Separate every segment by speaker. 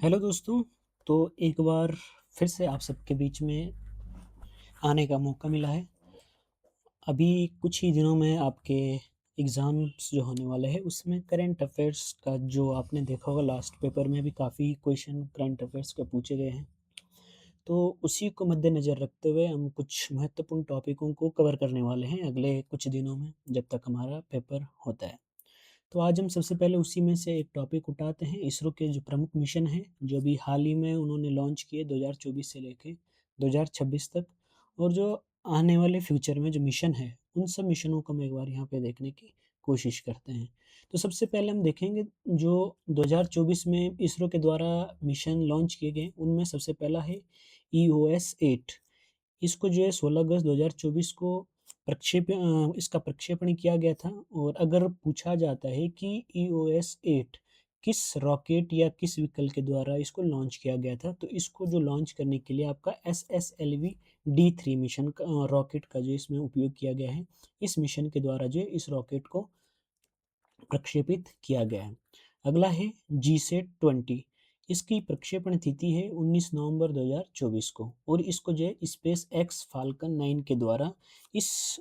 Speaker 1: Hello दोस्तों। तो एक बार फिर से आप सबके बीच में आने का मौका मिला है। अभी कुछ ही दिनों में आपके एग्ज़ाम्स जो होने वाले हैं उसमें करंट अफ़ेयर्स का जो आपने देखा होगा लास्ट पेपर में भी काफ़ी क्वेश्चन करंट अफ़ेयर्स के पूछे गए हैं। तो उसी को मद्देनज़र रखते हुए हम कुछ महत्वपूर्ण टॉपिकों को कवर करने वाले हैं अगले कुछ दिनों में जब तक हमारा पेपर होता है। तो आज हम सबसे पहले उसी में से एक टॉपिक उठाते हैं, इसरो के जो प्रमुख मिशन हैं, जो अभी हाल ही में उन्होंने लॉन्च किए 2024 से लेके 2026 तक और जो आने वाले फ्यूचर में जो मिशन है, उन सब मिशनों को हम एक बार यहाँ पे देखने की कोशिश करते हैं। तो सबसे पहले हम देखेंगे जो 2024 में इसरो के द्वारा मिशन लॉन्च किए गए, उनमें सबसे पहला है ईओएस 8। इसको जो है 16 अगस्त 2024 को इसका प्रक्षेपण किया गया था और अगर पूछा जाता है कि ईओएस 8 किस रॉकेट या किस व्हीकल के द्वारा इसको लॉन्च किया गया था, तो इसको जो लॉन्च करने के लिए आपका एसएसएलवी डी 3 मिशन का रॉकेट का जो इसमें उपयोग किया गया है। इस मिशन के द्वारा जो है इस रॉकेट को प्रक्षेपित किया गया है। अगला है जीसैट 20। इसकी प्रक्षेपण तिथि है 19 नवंबर 2024 को और इसको जो है स्पेस एक्स फाल्कन 9 के द्वारा इस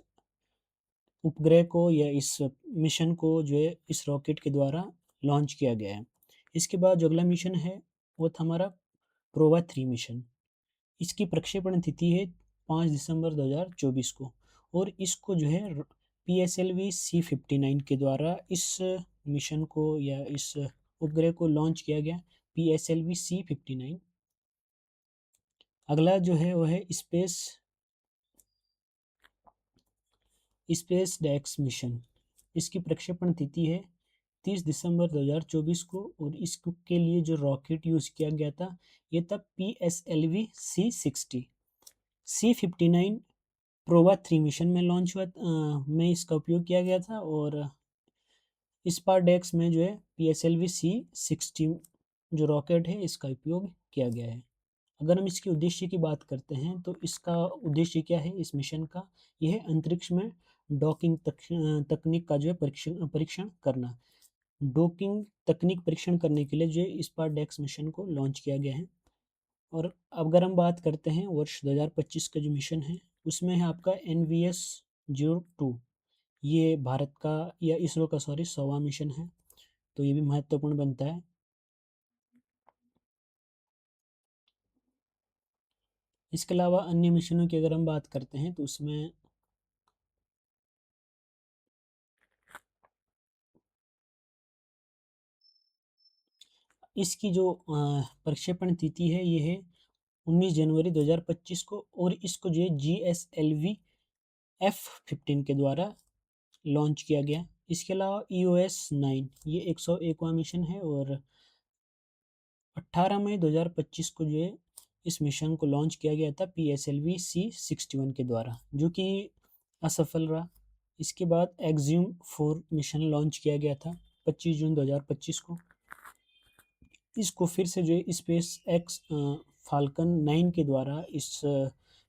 Speaker 1: उपग्रह को या इस मिशन को जो है इस रॉकेट के द्वारा लॉन्च किया गया है। इसके बाद जो अगला मिशन है वो था हमारा प्रोवा 3 मिशन। इसकी प्रक्षेपण तिथि है 5 दिसंबर 2024 को और इसको जो है पीएसएलवी C-59 के द्वारा इस मिशन को या इस उपग्रह को लॉन्च किया गया, पीएसएलवी C-59। अगला जो है वो है स्पेस डेक्स मिशन। इसकी प्रक्षेपण तिथि है 30 दिसंबर 2024 को और इसके लिए जो रॉकेट यूज़ किया गया था, ये था पीएसएलवी C-60। C-59 प्रोवा 3 मिशन में लॉन्च हुआ में इसका उपयोग किया गया था और स्पारडेक्स में जो है पीएसएलवी C-60 जो रॉकेट है इसका उपयोग किया गया है। अगर हम इसके उद्देश्य की बात करते हैं तो इसका उद्देश्य क्या है इस मिशन का? ये है अंतरिक्ष में डॉकिंग तकनीक का जो है परीक्षण परीक्षण करना। डॉकिंग तकनीक परीक्षण करने के लिए जो है स्पारडेक्स मिशन को लॉन्च किया गया है। और अगर हम बात करते हैं वर्ष 2025 का जो मिशन है, उसमें है आपका एनवीएस 02। ये भारत का या इसरो का सॉरी 100वां मिशन है, तो ये भी महत्वपूर्ण बनता है। इसके अलावा अन्य मिशनों की अगर हम बात करते हैं तो उसमें इसकी जो प्रक्षेपण तिथि है ये है 19 जनवरी 2025 को और इसको जो है जीएसएलवी F-15 के द्वारा लॉन्च किया गया। इसके अलावा ईओएस 9 ये 101वां मिशन है और 18 मई 2025 को जो है इस मिशन को लॉन्च किया गया था पीएसएलवी C-61 के द्वारा, जो कि असफल रहा। इसके बाद एक्जियम 4 मिशन लॉन्च किया गया था 25 जून 2025 को। इसको फिर से जो है स्पेस एक्स फाल्कन 9 के द्वारा इस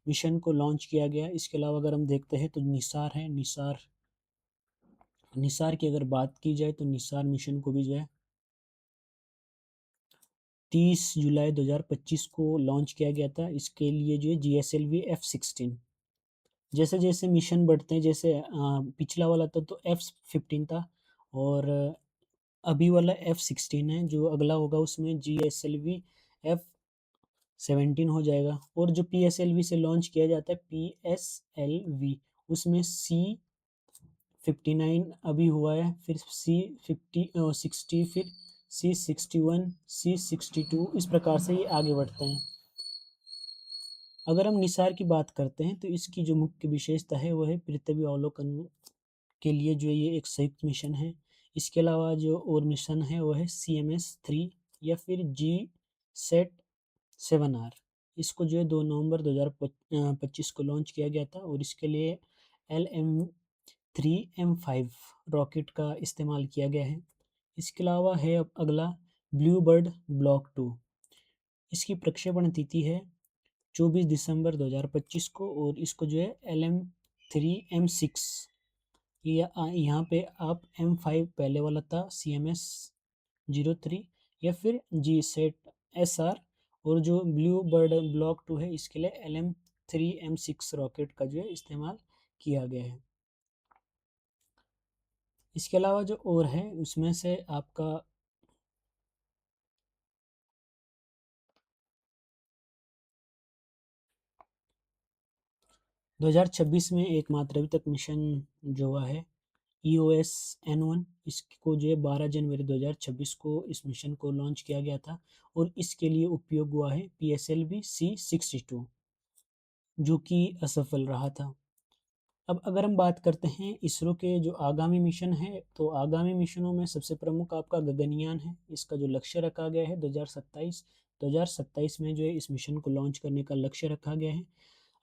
Speaker 1: मिशन को लॉन्च किया गया। इसके अलावा अगर हम देखते हैं तो निसार है, निसार की अगर बात की जाए तो निसार मिशन को भी जो है 30 जुलाई 2025 को लॉन्च किया गया था। इसके लिए जो है जीएसएलवी F-16। जैसे जैसे मिशन बढ़ते हैं, जैसे पिछला वाला था तो F-15 था और अभी वाला F-16 है, जो अगला होगा उसमें जीएसएलवी F-17 हो जाएगा और जो पीएसएलवी से लॉन्च किया जाता है पीएसएलवी, उसमें C-59 अभी हुआ है, फिर C-60, फिर C-61, C-62, इस प्रकार से ये आगे बढ़ते हैं। अगर हम निसार की बात करते हैं तो इसकी जो मुख्य विशेषता है वो है पृथ्वी अवलोकन के लिए जो ये एक संयुक्त मिशन है। इसके अलावा जो और मिशन है वो है CMS-3 या फिर GSAT-7R। इसको जो है 2 नवंबर 2025 को लॉन्च किया गया था और इसके लिए LM-3M5 रॉकेट का इस्तेमाल किया गया है। इसके अलावा है अब अगला ब्लू बर्ड ब्लॉक 2। इसकी प्रक्षेपण तिथि है 24 दिसंबर 2025 को और इसको जो है LM-3M6 यहाँ पे आप M5 पहले वाला था CMS-03 या फिर GSAT SR, और जो ब्लू बर्ड ब्लॉक 2 है इसके लिए LM-3M6 रॉकेट का जो है इस्तेमाल किया गया है। इसके अलावा जो और है उसमें से आपका 2026 में एकमात्र अभी तक मिशन जो हुआ है EOS-N1, इसको जो है 12 जनवरी 2026 को इस मिशन को लॉन्च किया गया था और इसके लिए उपयोग हुआ है PSLV C-62, जो कि असफल रहा था। अब अगर हम बात करते हैं इसरो के जो आगामी मिशन है, तो आगामी मिशनों में सबसे प्रमुख आपका गगनयान है। इसका जो लक्ष्य रखा गया है 2027 में जो है इस मिशन को लॉन्च करने का लक्ष्य रखा गया है।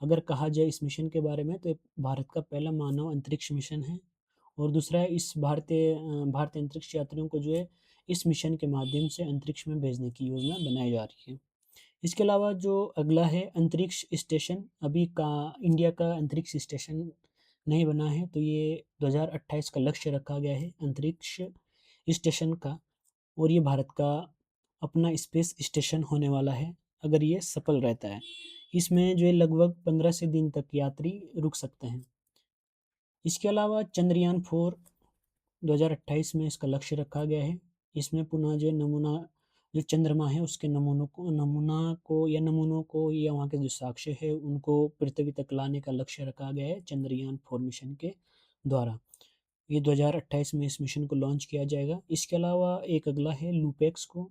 Speaker 1: अगर कहा जाए इस मिशन के बारे में, तो ये भारत का पहला मानव अंतरिक्ष मिशन है और दूसरा है इस भारतीय अंतरिक्ष यात्रियों को जो है इस मिशन के माध्यम से अंतरिक्ष में भेजने की योजना बनाई जा रही है। इसके अलावा जो अगला है अंतरिक्ष स्टेशन, अभी का इंडिया का अंतरिक्ष स्टेशन नहीं बना है, तो ये 2028 का लक्ष्य रखा गया है अंतरिक्ष स्टेशन का, और ये भारत का अपना स्पेस स्टेशन होने वाला है अगर ये सफल रहता है। इसमें जो है लगभग 15 से दिन तक यात्री रुक सकते हैं। इसके अलावा चंद्रयान-4 2028 में इसका लक्ष्य रखा गया है। इसमें पुनः जो नमूना जो चंद्रमा है उसके नमूनों को या वहाँ के जो साक्ष्य है उनको पृथ्वी तक लाने का लक्ष्य रखा गया है चंद्रयान-4 मिशन के द्वारा। ये 2028 में इस मिशन को लॉन्च किया जाएगा। इसके अलावा एक अगला है लूपेक्स जो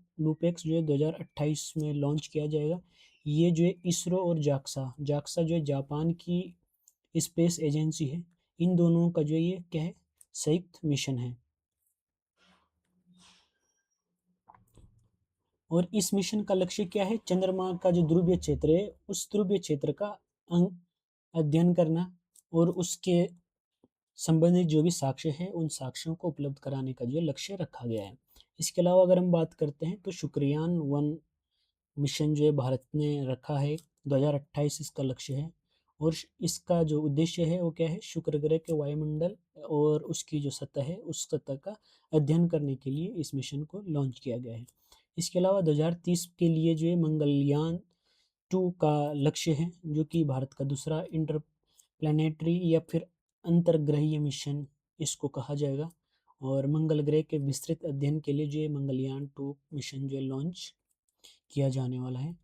Speaker 1: है 2028 में लॉन्च किया जाएगा। ये जो है इसरो और जाक्सा जो है जापान की स्पेस एजेंसी है, इन दोनों का जो ये क्या है संयुक्त मिशन है। और इस मिशन का लक्ष्य क्या है, चंद्रमा का जो ध्रुवीय क्षेत्र है उस ध्रुवीय क्षेत्र का अध्ययन करना और उसके संबंधित जो भी साक्ष्य है उन साक्ष्यों को उपलब्ध कराने का जो लक्ष्य रखा गया है। इसके अलावा अगर हम बात करते हैं तो शुक्रयान-1 मिशन जो है भारत ने रखा है, 2028 इसका लक्ष्य है और इसका जो उद्देश्य है वो क्या है, शुक्र ग्रह के वायुमंडल और उसकी जो सतह है उस सतह का अध्ययन करने के लिए इस मिशन को लॉन्च किया गया है। इसके अलावा 2030 के लिए जो है मंगलयान 2 का लक्ष्य है, जो कि भारत का दूसरा इंटरप्लैनेटरी या फिर अंतर्ग्रहीय मिशन इसको कहा जाएगा और मंगल ग्रह के विस्तृत अध्ययन के लिए जो है मंगलयान 2 मिशन जो है लॉन्च किया जाने वाला है।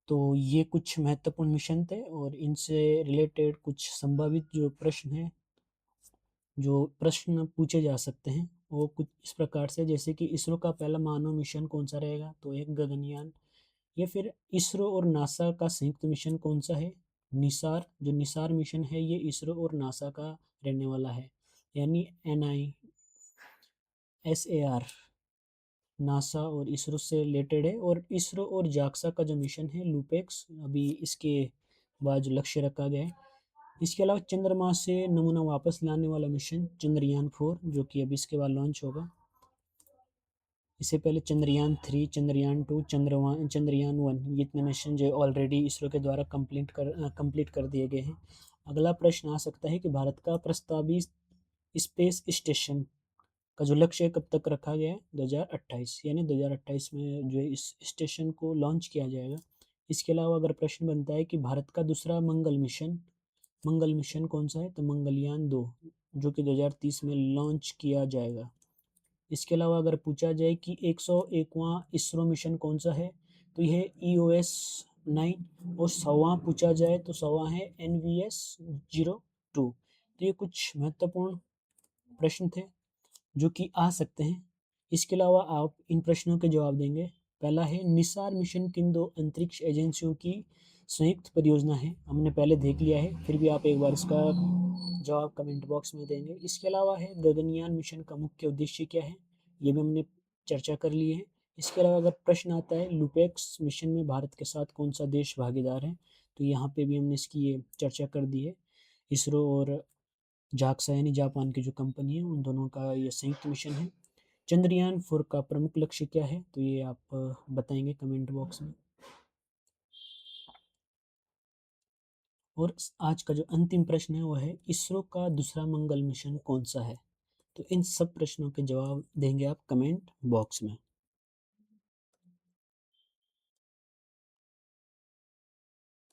Speaker 1: तो ये कुछ महत्वपूर्ण मिशन थे और इनसे रिलेटेड कुछ संभावित जो प्रश्न पूछे जा सकते हैं वो कुछ इस प्रकार से, जैसे कि इसरो का पहला मानव मिशन कौन सा रहेगा, तो एक गगनयान, या फिर इसरो और नासा का संयुक्त मिशन कौन सा है, निसार मिशन है ये इसरो और नासा का रहने वाला है, यानी NISAR नासा और इसरो से रिलेटेड है। और इसरो और जाक्सा का जो मिशन है लूपेक्स, अभी इसके बाद जो लक्ष्य रखा गया है। इसके अलावा चंद्रमा से नमूना वापस लाने वाला मिशन चंद्रयान-4 जो कि अभी इसके बाद लॉन्च होगा। इससे पहले चंद्रयान-3, चंद्रयान-2, चंद्रयान-1 ये इतने मिशन जो ऑलरेडी इसरो के द्वारा कंप्लीट कर दिए गए हैं। अगला प्रश्न आ सकता है कि भारत का प्रस्तावित स्पेस स्टेशन का जो लक्ष्य कब तक रखा गया है, 2028, यानी 2028 में जो है इस स्टेशन को लॉन्च किया जाएगा। इसके अलावा अगर प्रश्न बनता है कि भारत का दूसरा मंगल मिशन कौन सा है, तो मंगलयान-2 जो कि 2030 में लॉन्च किया जाएगा। इसके अलावा अगर पूछा जाए कि 101वां इसरो मिशन कौन सा है, तो यह EOS-9, और 100वां पूछा जाए तो 100वां है NVS-02। तो ये कुछ महत्वपूर्ण प्रश्न थे जो कि आ सकते हैं। इसके अलावा आप इन प्रश्नों के जवाब देंगे। पहला है निसार मिशन किन दो अंतरिक्ष एजेंसियों की संयुक्त परियोजना है, हमने पहले देख लिया है, फिर भी आप एक बार इसका जवाब कमेंट बॉक्स में देंगे। इसके अलावा है गगनयान मिशन का मुख्य उद्देश्य क्या है, ये भी हमने चर्चा कर ली है। इसके अलावा अगर प्रश्न आता है लूपेक्स मिशन में भारत के साथ कौन सा देश भागीदार है, तो यहाँ पे भी हमने इसकी ये चर्चा कर दी है। इसरो और जाक्सा यानी जापान की जो कंपनी है उन दोनों का ये संयुक्त मिशन है। चंद्रयान-4 का प्रमुख लक्ष्य क्या है, तो ये आप बताएंगे कमेंट बॉक्स में। और आज का जो अंतिम प्रश्न है वो है इसरो का दूसरा मंगल मिशन कौन सा है, तो इन सब प्रश्नों के जवाब देंगे आप कमेंट बॉक्स में।